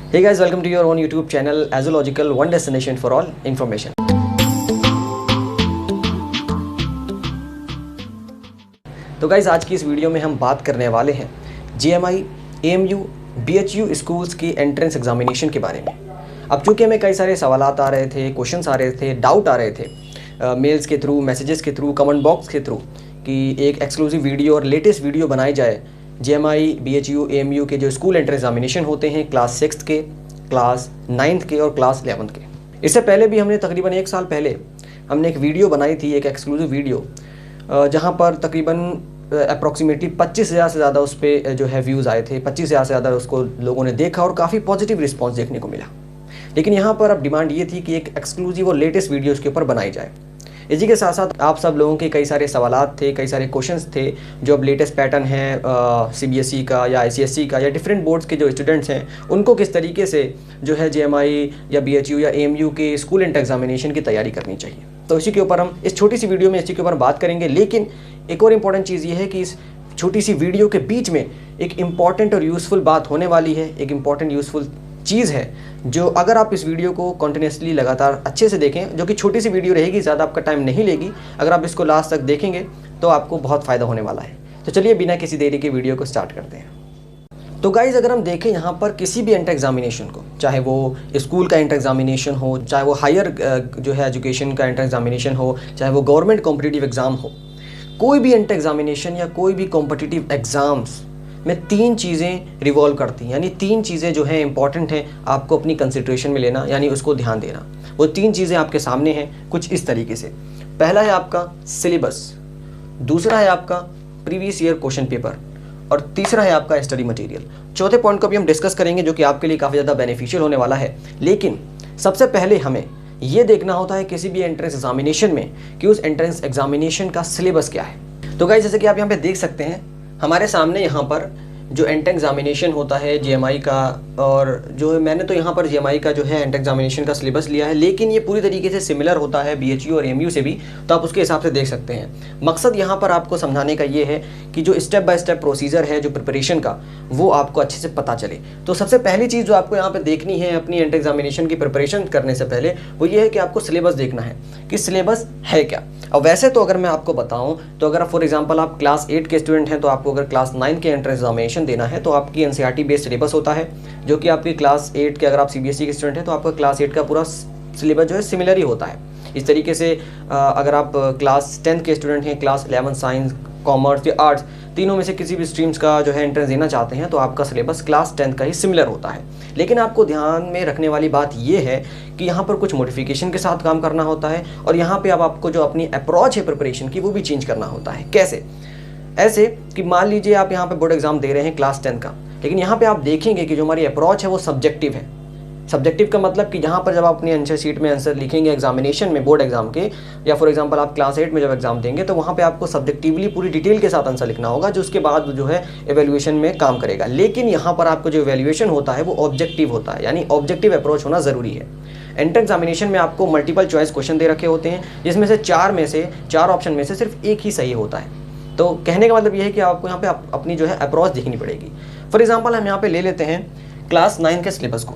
Hey guys, welcome to your own YouTube channel Azological, one destination for all information. तो guys आज की इस video में हम बात करने वाले हैं JMI, AMU, BHU स्कूल्स की एंट्रेंस एग्जामिनेशन के बारे में। अब चूँकि हमें कई सारे सवाल आ रहे थे, क्वेश्चंस आ रहे थे, डाउट आ रहे थे मेल्स के थ्रू, मैसेजेस के थ्रू, कमेंट बॉक्स के थ्रू कि एक एक्सक्लूसिव वीडियो और लेटेस्ट वीडियो बनाई जाए JMI, BHU, AMU के जो स्कूल एंट्रेंस एग्जामिनेशन होते हैं क्लास 6 के, क्लास 9 के और क्लास 11 के। इससे पहले भी हमने तकरीबन 1 साल पहले हमने एक वीडियो बनाई थी, एक एक्सक्लूसिव वीडियो, जहां पर तकरीबन अप्रॉक्सीमेटली 25,000 से ज़्यादा उस पर जो है व्यूज़ आए थे। 25,000 से ज़्यादा उसको लोगों ने देखा और काफ़ी पॉजिटिव रिस्पांस देखने को मिला। लेकिन यहाँ पर अब डिमांड ये थी कि एक एक्सक्लूसिव और लेटेस्ट वीडियो इसके ऊपर बनाई जाए। इसी के साथ साथ आप सब लोगों के कई सारे सवालात थे, कई सारे क्वेश्चंस थे जो अब लेटेस्ट पैटर्न है CBSE का या ICSE का या डिफरेंट बोर्ड्स के जो स्टूडेंट्स हैं उनको किस तरीके से जो है JMI या BHU या AMU के स्कूल एंट्रेंस एग्जामिनेशन की तैयारी करनी चाहिए। तो इसी के ऊपर हम इस छोटी सी वीडियो में इसी के ऊपर बात करेंगे। लेकिन एक और इम्पॉर्टेंट चीज़ ये है कि इस छोटी सी वीडियो के बीच में एक इम्पॉर्टेंट और यूज़फुल बात होने वाली है, एक इम्पॉर्टेंट यूज़फुल चीज़ है जो अगर आप इस वीडियो को कंटिन्यूसली लगातार अच्छे से देखें, जो कि छोटी सी वीडियो रहेगी, ज़्यादा आपका टाइम नहीं लेगी, अगर आप इसको लास्ट तक देखेंगे तो आपको बहुत फ़ायदा होने वाला है। तो चलिए बिना किसी देरी के वीडियो को स्टार्ट करते हैं। तो गाइज़ अगर हम देखें यहाँ पर किसी भी एंट्रेंस एग्जामिनेशन को, चाहे वो स्कूल का एंट्रेंस एग्जामिनेशन हो, चाहे वो हायर जो है एजुकेशन का एंट्रेंस एग्जामिनेशन हो, चाहे वो गवर्नमेंट कॉम्पिटिटिव एग्ज़ाम हो, कोई भी एंट्रेंस एग्जामिनेशन या कोई भी कॉम्पिटिटिव एग्ज़ाम्स में 3 चीज़ें रिवॉल्व करती हैं, यानी 3 चीज़ें जो हैं इंपॉर्टेंट हैं आपको अपनी कंसिडरेशन में लेना, यानी उसको ध्यान देना। वो 3 चीज़ें आपके सामने हैं कुछ इस तरीके से। पहला है आपका सिलेबस, दूसरा है आपका प्रीवियस ईयर क्वेश्चन पेपर और तीसरा है आपका स्टडी मटेरियल। चौथे पॉइंट को भी हम डिस्कस करेंगे जो कि आपके लिए काफ़ी ज़्यादा बेनिफिशियल होने वाला है। लेकिन सबसे पहले हमें ये देखना होता है किसी भी एंट्रेंस एग्जामिनेशन में कि उस एंट्रेंस एग्जामिनेशन का सिलेबस क्या है। तो गाइस जैसे कि आप यहाँ पे देख सकते हैं हमारे सामने यहाँ पर जो एंट्रेंस एग्जामिनेशन होता है JMI का, और जो मैंने तो यहाँ पर JMI का जो है एंट्रेंस एग्जामिनेशन का सिलेबस लिया है, लेकिन ये पूरी तरीके से सिमिलर होता है BHU और AMU से भी, तो आप उसके हिसाब से देख सकते हैं। मकसद यहाँ पर आपको समझाने का ये है कि जो स्टेप बाय स्टेप प्रोसीजर है जो प्रिपरेशन का, वो आपको अच्छे से पता चले। तो सबसे पहली चीज़ जो आपको यहाँ पर देखनी है अपनी एंट्रेंस एग्जामिनेशन की प्रिपरेशन करने से पहले, वो ये है कि आपको सिलेबस देखना है कि सिलेबस है क्या। अब वैसे तो अगर मैं आपको बताऊं तो अगर फॉर एग्जांपल आप क्लास 8 के स्टूडेंट हैं तो आपको अगर क्लास 9 के एंट्रेंस एग्जामिनेशन देना है तो आपकी NCERT बेस्ड सिलेबस होता है, जो कि आपकी क्लास 8 के, अगर आप CBSE के स्टूडेंट हैं तो आपका क्लास 8 का पूरा सिलेबस जो है सिमिलर ही होता है। इस तरीके से अगर आप क्लास 10 के स्टूडेंट हैं, क्लास 11 साइंस, कॉमर्स या आर्ट्स, तीनों में से किसी भी स्ट्रीम्स का जो है एंट्रेंस देना चाहते हैं तो आपका सिलेबस क्लास 10 का ही सिमिलर होता है। लेकिन आपको ध्यान में रखने वाली बात ये है कि यहाँ पर कुछ मॉडिफिकेशन के साथ काम करना होता है और यहाँ पे अब आपको जो अपनी अप्रोच है प्रिपरेशन की वो भी चेंज करना होता है। कैसे? ऐसे कि मान लीजिए आप यहाँ पे बोर्ड एग्जाम दे रहे हैं क्लास 10 का, लेकिन यहाँ पे आप देखेंगे कि जो हमारी अप्रोच है वो सब्जेक्टिव है। सब्जेक्टिव का मतलब कि यहाँ पर जब आप अपनी आंसर शीट में आंसर लिखेंगे एग्जामिनेशन में, बोर्ड एग्जाम के, या फॉर एग्जांपल आप क्लास 8 में जब एग्जाम देंगे तो वहाँ पे आपको सब्जेक्टिवली पूरी डिटेल के साथ आंसर लिखना होगा, जो उसके बाद जो है एवेल्युएशन में काम करेगा। लेकिन यहाँ पर आपको जो एवेल्युएशन होता है वो ऑब्जेक्टिव होता है, यानी ऑब्जेक्टिव अप्रोच होना ज़रूरी है। एंट्रेंस एग्जामिनेशन में आपको मल्टीपल चॉइस क्वेश्चन दे रखे होते हैं, जिसमें से 4 ऑप्शन में से सिर्फ एक ही सही होता है। तो कहने का मतलब ये है कि आपको यहाँ पे अपनी जो है अप्रोच देखनी पड़ेगी। फॉर एग्जांपल हम यहाँ पे ले लेते हैं क्लास 9 के सिलेबस को।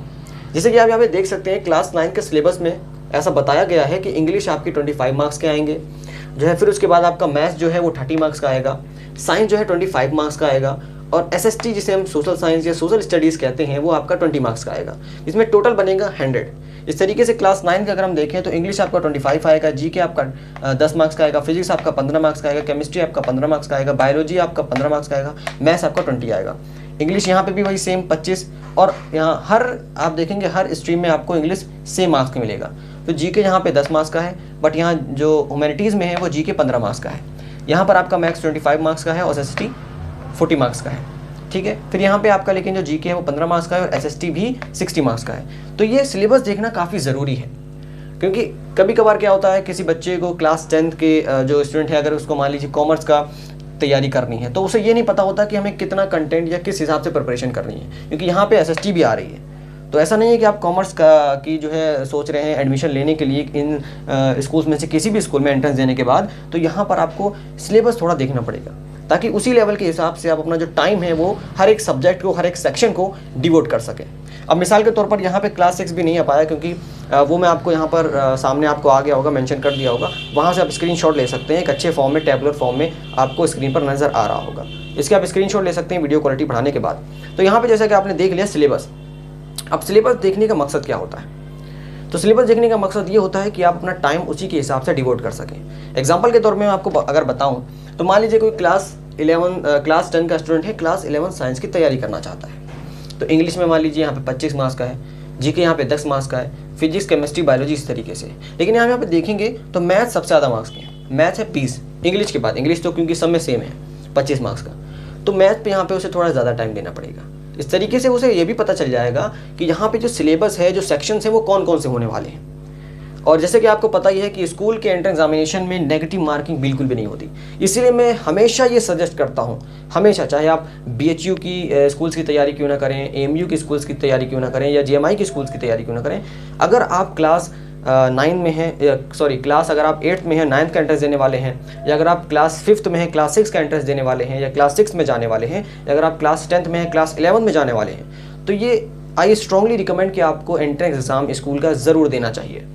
जैसे कि आप यहाँ पे देख सकते हैं क्लास 9 के सिलेबस में ऐसा बताया गया है कि इंग्लिश आपकी 25 मार्क्स के आएंगे जो है, फिर उसके बाद आपका मैथ्स जो है वो 30 मार्क्स का आएगा, साइंस जो है 25 मार्क्स का आएगा, और SST जिसे हम सोशल साइंस या सोशल स्टडीज़ कहते हैं वो आपका 20 मार्क्स का आएगा। इसमें टोटल बनेगा 100। इस तरीके से क्लास 9 का अगर हम देखें तो इंग्लिश आपका 25 आएगा, GK आपका 10 मार्क्स का आएगा, फिजिक्स आपका 15 मार्क्स का आएगा, केमिस्ट्री आपका 15 मार्क्स का आएगा, बायोलॉजी आपका 15 मार्क्स का आएगा, मैथ्स आपका 20 आएगा। इंग्लिश यहाँ पे भी वही सेम 25, और यहाँ हर आप देखेंगे हर स्ट्रीम में आपको इंग्लिश सेम मार्क्स का मिलेगा। तो GK यहाँ पे 10 मार्क्स का है, बट यहाँ जो ह्यूमैनिटीज़ में है वो GK 15 मार्क्स का है। यहाँ पर आपका मैथ्स 25 मार्क्स का है और SST 40 मार्क्स का है, ठीक है। फिर यहाँ पे आपका लेकिन जो GK है वो 15 मार्क्स का है और SST भी 60 मार्क्स का है। तो ये सिलेबस देखना काफ़ी ज़रूरी है, क्योंकि कभी कभार क्या होता है किसी बच्चे को क्लास 10 के जो स्टूडेंट है, अगर उसको मान लीजिए कॉमर्स का तैयारी करनी है तो उसे ये नहीं पता होता कि हमें कितना कंटेंट या किस हिसाब से प्रिपरेशन करनी है, क्योंकि यहाँ पे SST भी आ रही है। तो ऐसा नहीं है कि आप कॉमर्स का की जो है सोच रहे हैं एडमिशन लेने के लिए इन स्कूल्स में से किसी भी स्कूल में एंट्रेंस देने के बाद, तो यहाँ पर आपको सिलेबस थोड़ा देखना पड़ेगा, ताकि उसी लेवल के हिसाब से आप अपना जो टाइम है वो हर एक सब्जेक्ट को, हर एक सेक्शन को डिवोट कर सकें। अब मिसाल के तौर पर यहाँ पे क्लास 6 भी नहीं आ पाया, क्योंकि वो मैं आपको यहाँ पर सामने आपको आ गया होगा, मेंशन कर दिया होगा, वहाँ से आप स्क्रीनशॉट ले सकते हैं। एक अच्छे फॉर्म में, टैबुलर फॉर्म में आपको स्क्रीन पर नज़र आ रहा होगा। इसके आप स्क्रीनशॉट ले सकते हैं वीडियो क्वालिटी बढ़ाने के बाद। तो यहाँ पर जैसा कि आपने देख लिया सिलेबस। अब सिलेबस देखने का मकसद क्या होता है? तो सिलेबस देखने का मकसद ये होता है कि आप अपना टाइम उसी के हिसाब से डिवोट कर सकें। एग्जांपल के तौर में मैं आपको अगर बताऊं तो मान लीजिए कोई क्लास 10 का स्टूडेंट है, क्लास 11 साइंस की तैयारी करना चाहता है। तो इंग्लिश में मान लीजिए यहाँ पे 25 मार्क्स का है, जीके यहाँ पे 10 मार्क्स का है, फिजिक्स केमिस्ट्री बायोलॉजी इस तरीके से। लेकिन यहाँ पे देखेंगे तो मैथ सबसे ज़्यादा मार्क्स के हैं, मैथ है 20, इंग्लिश के बाद, इंग्लिश तो क्योंकि सब में सेम है 25 मार्क्स का, तो मैथ पे यहाँ पे उसे थोड़ा ज़्यादा टाइम देना पड़ेगा। इस तरीके से उसे ये भी पता चल जाएगा कि यहाँ पे जो सिलेबस है, जो सेक्शंस है, वो कौन कौन से होने वाले हैं। और जैसे कि आपको पता ही है कि स्कूल के एंट्रेंस एग्जामिनेशन में नेगेटिव मार्किंग बिल्कुल भी नहीं होती। इसीलिए मैं हमेशा ये सजेस्ट करता हूँ, हमेशा, चाहे आप BHU की स्कूल्स की तैयारी क्यों ना करें, AMU की स्कूल्स की तैयारी क्यों ना करें, या GMI की स्कूल्स की तैयारी क्यों ना करें, अगर आप क्लास 9 में हैं, क्लास अगर आप 8th में हैं, 9th का एंट्रेंस देने वाले हैं, या अगर आप क्लास 5th में हैं, क्लास 6 का एंट्रेंस देने वाले हैं, या क्लास 6 में जाने वाले हैं, या अगर आप क्लास 10th में हैं, क्लास 11 में जाने वाले हैं, तो ये आई स्ट्रांगली रिकमेंड कि आपको एंट्रेंस एग्जाम स्कूल का ज़रूर देना चाहिए।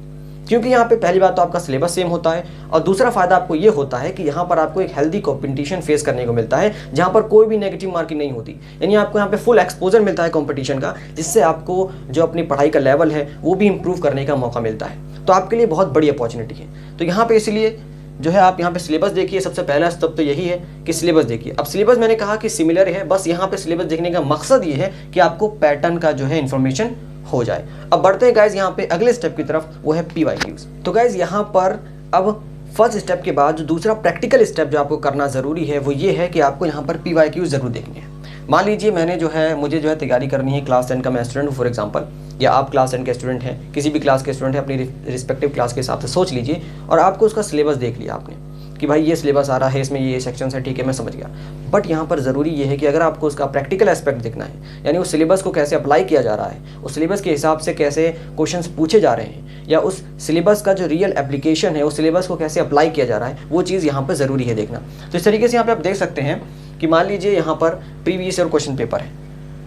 क्योंकि यहाँ पे पहली बात तो आपका सिलेबस सेम होता है, और दूसरा फ़ायदा आपको ये होता है कि यहाँ पर आपको एक हेल्दी कंपटीशन फेस करने को मिलता है, जहाँ पर कोई भी नेगेटिव मार्किंग नहीं होती। यानी आपको यहाँ पे फुल एक्सपोजर मिलता है कंपटीशन का, जिससे आपको जो अपनी पढ़ाई का लेवल है वो भी इम्प्रूव करने का मौका मिलता है। तो आपके लिए बहुत बड़ी अपॉर्चुनिटी है। तो यहाँ पे इसलिए जो है आप यहाँ पे सिलेबस देखिए, सबसे पहला स्टेप तो यही है कि सिलेबस देखिए। अब सिलेबस मैंने कहा कि सिमिलर है, बस यहाँ पे सिलेबस देखने का मकसद ये है कि आपको पैटर्न का जो है इन्फॉर्मेशन हो जाए। अब बढ़ते हैं गाइज यहाँ पे अगले स्टेप की तरफ, वो है PYQs। तो गाइज यहाँ पर अब फर्स्ट स्टेप के बाद जो दूसरा प्रैक्टिकल स्टेप जो आपको करना ज़रूरी है वो ये है कि आपको यहाँ पर PYQs ज़रूर देखनी है। मान लीजिए मुझे जो है तैयारी करनी है, क्लास 10 का मैं स्टूडेंट हूँ फॉर एग्जांपल, या आप क्लास 10 के स्टूडेंट हैं, किसी भी क्लास के स्टूडेंट हैं, अपनी रिस्पेक्टिव क्लास के हिसाब से सोच लीजिए, और आपको उसका सिलेबस देख लिया आपने कि भाई ये सिलेबस आ रहा है, इसमें ये सेक्शन है, ठीक है मैं समझ गया। बट यहाँ पर ज़रूरी ये है कि अगर आपको उसका प्रैक्टिकल एस्पेक्ट देखना है, यानी उस सिलेबस को कैसे अप्लाई किया जा रहा है, उस सिलेबस के हिसाब से कैसे क्वेश्चंस पूछे जा रहे हैं, या उस सिलेबस का जो रियल एप्लीकेशन है, उस सिलेबस को कैसे अप्लाई किया जा रहा है, वो चीज़ यहाँ पर ज़रूरी है देखना। तो इस तरीके से यहाँ पर आप देख सकते हैं कि मान लीजिए यहाँ पर प्रीवियस ईयर क्वेश्चन पेपर है,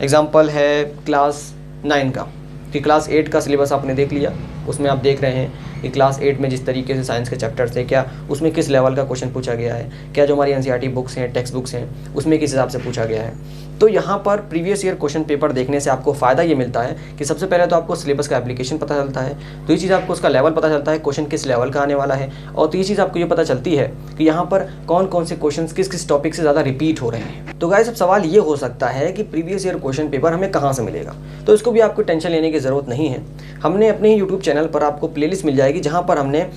एग्जाम्पल है क्लास 9 का, कि क्लास 8 का सिलेबस आपने देख लिया, उसमें आप देख रहे हैं कि क्लास 8 में जिस तरीके से साइंस के चैप्टर्स थे, क्या उसमें किस लेवल का क्वेश्चन पूछा गया है, क्या जो हमारी NCERT बुक्स हैं, टेक्स्ट बुक्स हैं, उसमें किस हिसाब से पूछा गया है। तो यहाँ पर प्रीवियस ईयर क्वेश्चन पेपर देखने से आपको फ़ायदा ये मिलता है कि सबसे पहले तो आपको सिलेबस का एप्लीकेशन पता चलता है, तो ये चीज़ आपको उसका लेवल पता चलता है, क्वेश्चन किस लेवल का आने वाला है, और तीसरी चीज़ आपको ये पता चलती है कि यहाँ पर कौन कौन से क्वेश्चन किस किस टॉपिक से ज़्यादा रिपीट हो रहे हैं। तो गाइस अब सवाल ये हो सकता है कि प्रीवियस ईयर क्वेश्चन पेपर हमें कहाँ से मिलेगा, तो इसको भी आपको टेंशन लेने की ज़रूरत नहीं है। हमने अपने यूट्यूब चैनल पर आपको प्लेलिस्ट मिल जाएगी, जहाँ पर हमने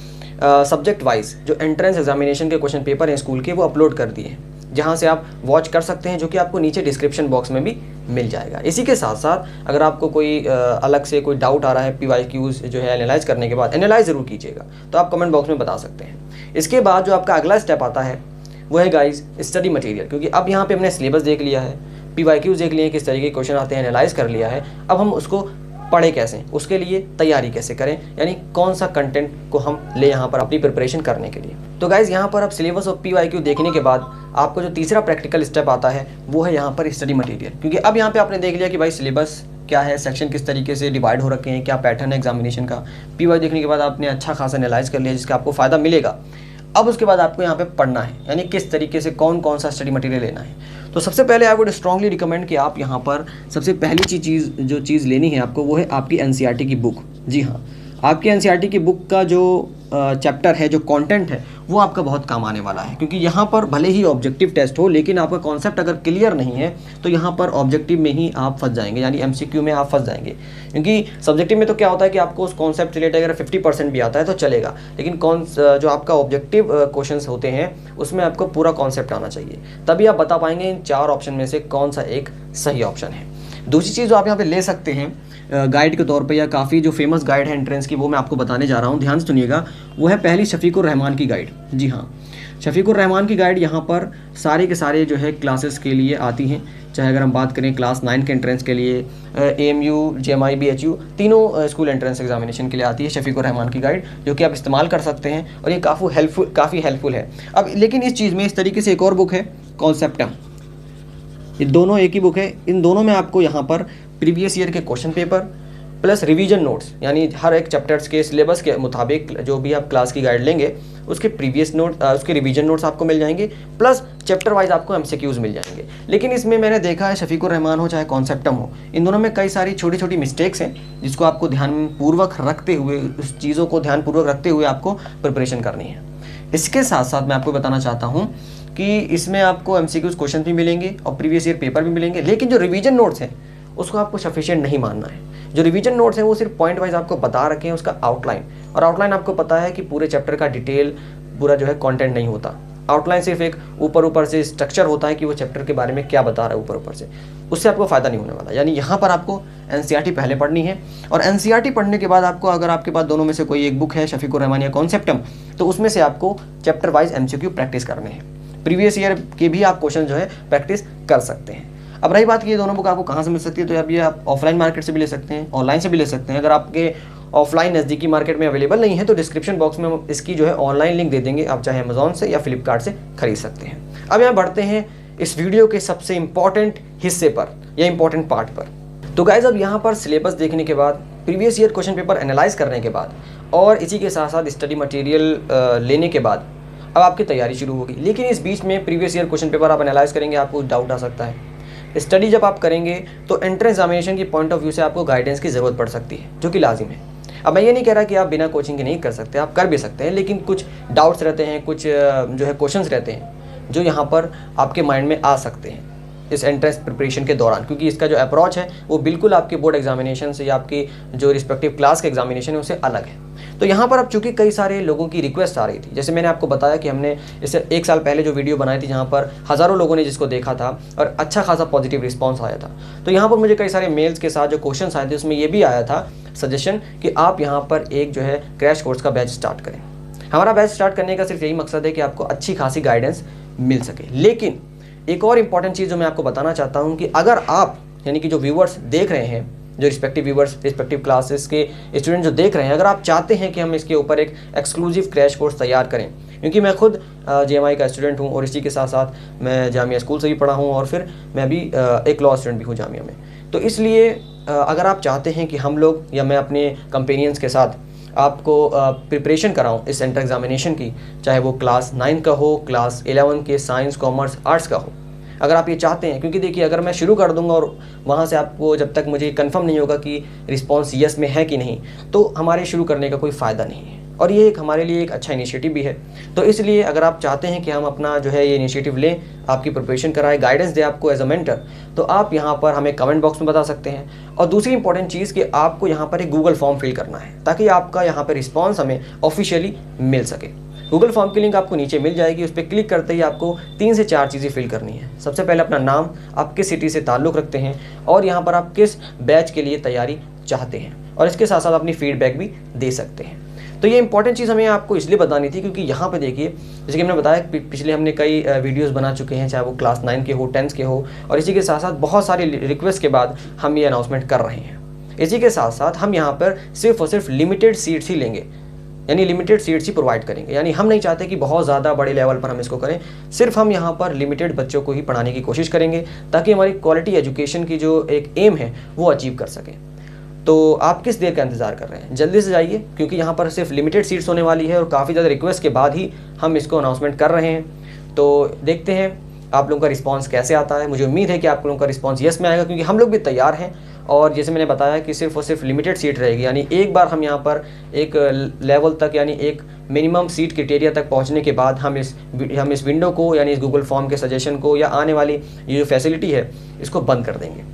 सब्जेक्ट वाइज जो एंट्रेंस एग्जामिनेशन के क्वेश्चन पेपर हैं स्कूल के, वो अपलोड कर दिए हैं, जहाँ से आप वॉच कर सकते हैं, जो कि आपको नीचे डिस्क्रिप्शन बॉक्स में भी मिल जाएगा। इसी के साथ साथ अगर आपको कोई अलग से कोई डाउट आ रहा है PYQs जो है एनालाइज करने के बाद, एनालाइज ज़रूर कीजिएगा, तो आप कमेंट बॉक्स में बता सकते हैं। इसके बाद जो आपका अगला स्टेप आता है वो है गाइज स्टडी मटेरियल, क्योंकि अब यहाँ पे हमने सिलेबस देख लिया है, PYQs देख लिए, किस तरीके के क्वेश्चन आते हैं, एनालाइज कर लिया है। अब हम उसको पढ़े कैसे, उसके लिए तैयारी कैसे करें, यानी कौन सा कंटेंट को हम ले यहाँ पर अपनी प्रिपरेशन करने के लिए। तो गाइज़ यहाँ पर अब सिलेबस और PYQ देखने के बाद आपको जो तीसरा प्रैक्टिकल स्टेप आता है वो है यहाँ पर स्टडी मटेरियल, क्योंकि अब यहाँ पे आपने देख लिया कि भाई सिलेबस क्या है, सेक्शन किस तरीके से डिवाइड हो रखे हैं, क्या पैटर्न है एग्जामिनेशन का। PYQ देखने के बाद आपने अच्छा खासा एनालाइज कर लिया, जिसका आपको फ़ायदा मिलेगा। अब उसके बाद आपको यहाँ पे पढ़ना है, यानी किस तरीके से कौन कौन सा स्टडी मटेरियल लेना है। तो सबसे पहले आई वुड स्ट्रांगली रिकमेंड कि आप यहाँ पर सबसे पहली जो चीज़ लेनी है आपको, वो है आपकी NCERT की बुक। जी हाँ, आपकी NCERT की बुक का जो चैप्टर है, जो कंटेंट है, वो आपका बहुत काम आने वाला है, क्योंकि यहाँ पर भले ही ऑब्जेक्टिव टेस्ट हो, लेकिन आपका कॉन्सेप्ट अगर क्लियर नहीं है तो यहाँ पर ऑब्जेक्टिव में ही आप फंस जाएंगे, यानी MCQ में आप फंस जाएंगे। क्योंकि सब्जेक्टिव में तो क्या होता है कि आपको उस कॉन्सेप्ट रिलेटेड अगर 50% भी आता है तो चलेगा, लेकिन जो आपका ऑब्जेक्टिव क्वेश्चन होते हैं उसमें आपको पूरा कॉन्सेप्ट आना चाहिए, तभी आप बता पाएंगे इन 4 ऑप्शन में से कौन सा एक सही ऑप्शन है। दूसरी चीज़ जो आप यहाँ पे ले सकते हैं गाइड के तौर पे, या काफ़ी जो फेमस गाइड है एंट्रेंस की, वो मैं आपको बताने जा रहा हूँ, ध्यान से सुनिएगा। वो है पहली शफीकुर रहमान की गाइड। जी हाँ, शफीकुर रहमान की गाइड यहाँ पर सारे के सारे जो है क्लासेस के लिए आती हैं, चाहे अगर हम बात करें क्लास 9 के एंट्रेंस के लिए, AMU, GMI, BHU तीनों स्कूल एंट्रेंस एग्जामिनेशन के लिए आती है शफीकुर रहमान की गाइड, जो कि आप इस्तेमाल कर सकते हैं, और ये काफ़ी हेल्पफुल है। अब लेकिन इस चीज़ में इस तरीके से एक और बुक है कॉन्सेप्टम, ये दोनों एक ही बुक है। इन दोनों में आपको यहाँ पर प्रीवियस ईयर के question paper plus revision notes, यानी हर एक चैप्टर्स के सिलेबस के मुताबिक जो भी आप क्लास की गाइड लेंगे उसके प्रीवियस नोट उसके रिवीजन नोट्स आपको मिल जाएंगे, प्लस चैप्टर वाइज आपको एमसीक्यूज मिल जाएंगे। लेकिन इसमें मैंने देखा है शफीकुर रहमान हो चाहे कॉन्सेप्टम हो, इन दोनों में कई सारी छोटी छोटी मिस्टेक्स हैं जिसको आपको ध्यानपूर्वक रखते हुए, उस चीज़ों को ध्यानपूर्वक रखते हुए आपको प्रिपरेशन करनी है। इसके साथ साथ मैं आपको बताना चाहता हूँ कि इसमें आपको एमसीक्यूज क्वेश्चन भी मिलेंगे और प्रीवियस ईयर पेपर भी मिलेंगे, लेकिन जो रिवीजन नोट्स हैं उसको आपको सफिशिएंट नहीं मानना है। जो रिवीजन नोट्स हैं वो सिर्फ पॉइंट वाइज आपको बता रखे हैं उसका आउटलाइन, और आउटलाइन आपको पता है कि पूरे चैप्टर का डिटेल पूरा जो है कंटेंट नहीं होता। आउटलाइन सिर्फ एक ऊपर से स्ट्रक्चर होता है कि वो चैप्टर के बारे में क्या बता रहा है ऊपर से, उससे आपको फ़ायदा नहीं होने वाला। यानी यहाँ पर आपको एनसीईआरटी पहले पढ़नी है, और एनसीईआरटी पढ़ने के बाद आपको, अगर आपके पास दोनों में से कोई एक बुक है शफीकुर रहमान या कॉन्सेप्टम, तो उसमें से आपको चैप्टर वाइज एमसीक्यू प्रैक्टिस करने हैं। प्रीवियस ईयर के भी आप क्वेश्चन जो है प्रैक्टिस कर सकते हैं। अब रही बात कि ये दोनों बुक आपको कहाँ से मिल सकती है, तो अब ये आप ऑफलाइन मार्केट से भी ले सकते हैं, ऑनलाइन से भी ले सकते हैं। अगर आपके ऑफलाइन नज़दीकी मार्केट में अवेलेबल नहीं है तो डिस्क्रिप्शन बॉक्स में हम इसकी जो है ऑनलाइन लिंक दे देंगे, आप चाहे अमेजॉन से या फ्लिपकार्ट से खरीद सकते हैं। अब यहाँ बढ़ते हैं इस वीडियो के सबसे इंपॉर्टेंट हिस्से पर या इंपॉर्टेंट पार्ट पर। तो गाइज अब यहाँ पर सिलेबस देखने के बाद, previous year question paper analyse करने के बाद और इसी के साथ साथ स्टडी मटेरियल लेने के बाद अब आपकी तैयारी शुरू होगी। लेकिन इस बीच में प्रीवियस ईयर क्वेश्चन पेपर आप एनालाइज करेंगे, आपको डाउट आ सकता है। स्टडी जब आप करेंगे तो एंट्रेंस एग्जामिनेशन की पॉइंट ऑफ व्यू से आपको गाइडेंस की ज़रूरत पड़ सकती है, जो कि लाजिम है। अब मैं ये नहीं कह रहा कि आप बिना कोचिंग के नहीं कर सकते, आप कर भी सकते हैं, लेकिन कुछ डाउट्स रहते हैं, कुछ जो है क्वेश्चंस रहते हैं जो यहाँ पर आपके माइंड में आ सकते हैं इस एंट्रेंस प्रिपरेशन के दौरान, क्योंकि इसका जो अप्रोच है वो बिल्कुल आपके बोर्ड एग्जामिनेशन से या आपकी जो रिस्पेक्टिव क्लास के एग्जामिनेशन है उससे अलग है। तो यहाँ पर अब चूँकि कई सारे लोगों की रिक्वेस्ट आ रही थी, जैसे मैंने आपको बताया कि हमने इससे 1 साल पहले जो वीडियो बनाई थी जहाँ पर हज़ारों लोगों ने जिसको देखा था और अच्छा खासा पॉजिटिव रिस्पॉन्स आया था। तो यहाँ पर मुझे कई सारे मेल्स के साथ जो क्वेश्चन आए थे उसमें ये भी आया था सजेशन कि आप यहाँ पर एक जो है क्रैश कोर्स का बैच स्टार्ट करें। हमारा बैच स्टार्ट करने का सिर्फ यही मकसद है कि आपको अच्छी खासी गाइडेंस मिल सके। लेकिन एक और इम्पॉर्टेंट चीज़ जो मैं आपको बताना चाहता हूँ कि अगर आप, यानी कि जो व्यूवर्स देख रहे हैं, जो रिस्पेक्टिव व्यूवर्स, रिस्पेक्टिव क्लासेस के स्टूडेंट जो देख रहे हैं, अगर आप चाहते हैं कि हम इसके ऊपर एक एक्सक्लूसिव क्रैश कोर्स तैयार करें, क्योंकि मैं खुद JMI का स्टूडेंट हूँ और इसी के साथ साथ मैं जामिया स्कूल से भी पढ़ा हूँ और फिर मैं भी एक लॉ स्टूडेंट भी हूँ जामिया में। तो इसलिए अगर आप चाहते हैं कि हम लोग या मैं अपने कंपेनियंस के साथ आपको प्रिपरेशन कराऊँ इस सेंटर एग्जामिनेशन की, चाहे वो क्लास 9 का हो, क्लास 11 के साइंस, कॉमर्स, आर्ट्स का हो, अगर आप ये चाहते हैं, क्योंकि देखिए अगर मैं शुरू कर दूंगा और वहाँ से आपको जब तक मुझे कंफर्म नहीं होगा कि रिस्पांस यस में है कि नहीं, तो हमारे शुरू करने का कोई फ़ायदा नहीं है। और ये हमारे लिए एक अच्छा इनिशिएटिव भी है। तो इसलिए अगर आप चाहते हैं कि हम अपना जो है ये इनिशिएटिव लें, आपकी प्रिपरेशन कराएं, गाइडेंस दें आपको एज अ मेंटर, तो आप यहाँ पर हमें कमेंट बॉक्स में बता सकते हैं। और दूसरी इंपॉर्टेंट चीज़ कि आपको यहाँ पर एक गूगल फॉर्म फिल करना है ताकि आपका यहाँ पर रिस्पॉन्स हमें ऑफिशियली मिल सके। गूगल फॉर्म की लिंक आपको नीचे मिल जाएगी, उस पर क्लिक करते ही आपको 3 से 4 चीज़ें फिल करनी है। सबसे पहले अपना नाम, आप किस सिटी से ताल्लुक़ रखते हैं और यहाँ पर आप किस बैच के लिए तैयारी चाहते हैं, और इसके साथ साथ अपनी फीडबैक भी दे सकते हैं। तो ये इंपॉर्टेंट चीज़ हमें आपको इसलिए बतानी थी क्योंकि यहाँ पे देखिए, जैसे कि हमने बताया पिछले हमने कई वीडियोस बना चुके हैं, चाहे वो क्लास 9 के हो, 10th के हो, और इसी के साथ साथ बहुत सारी रिक्वेस्ट के बाद हम ये अनाउंसमेंट कर रहे हैं। इसी के साथ साथ हम यहाँ पर सिर्फ और सिर्फ लिमिटेड सीट्स ही लेंगे, यानी लिमिटेड सीट्स ही प्रोवाइड करेंगे। यानी हम नहीं चाहते कि बहुत ज़्यादा बड़े लेवल पर हम इसको करें, सिर्फ हम यहाँ पर लिमिटेड बच्चों को ही पढ़ाने की कोशिश करेंगे ताकि हमारी क्वालिटी एजुकेशन की जो एक एम है वो अचीव कर सकें। तो आप किस देर का इंतज़ार कर रहे हैं, जल्दी से जाइए, क्योंकि यहाँ पर सिर्फ लिमिटेड सीट्स होने वाली है और काफ़ी ज़्यादा रिक्वेस्ट के बाद ही हम इसको अनाउंसमेंट कर रहे हैं। तो देखते हैं आप लोगों का रिस्पांस कैसे आता है। मुझे उम्मीद है कि आप लोगों का रिस्पांस यस में आएगा, क्योंकि हम लोग भी तैयार हैं। और जैसे मैंने बताया कि सिर्फ और सिर्फ लिमिटेड सीट रहेगी, यानी एक बार हम यहाँ पर एक लेवल तक, यानी एक मिनिमम सीट क्राइटेरिया तक पहुँचने के बाद हम इस विंडो को, यानी इस गूगल फॉर्म के सजेशन को या आने वाली ये जो फैसिलिटी है इसको बंद कर देंगे।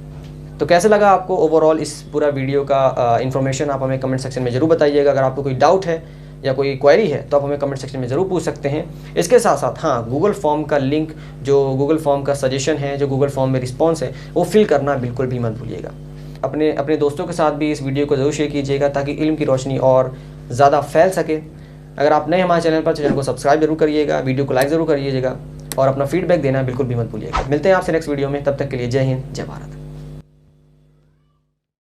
तो कैसे लगा आपको ओवरऑल इस पूरा वीडियो का इन्फॉर्मेशन, आप हमें कमेंट सेक्शन में ज़रूर बताइएगा। अगर आपको कोई डाउट है या कोई क्वेरी है तो आप हमें कमेंट सेक्शन में ज़रूर पूछ सकते हैं। इसके साथ साथ हाँ, गूगल फॉर्म का लिंक, जो गूगल फॉर्म का सजेशन है, जो गूगल फॉर्म में रिस्पॉन्स है, वो फिल करना बिल्कुल भी मत भूलिएगा। अपने दोस्तों के साथ भी इस वीडियो को ज़रूर शेयर कीजिएगा ताकि इल्म की रोशनी और ज़्यादा फैल सके। अगर आप नए हमारे चैनल पर, चैनल को सब्सक्राइब जरूर करिएगा, वीडियो को लाइक ज़रूर करिएगा और अपना फीडबैक देना बिल्कुल भी मत भूलिएगा। मिलते हैं आपसे नेक्स्ट वीडियो में, तब तक के लिए जय हिंद, जय भारत।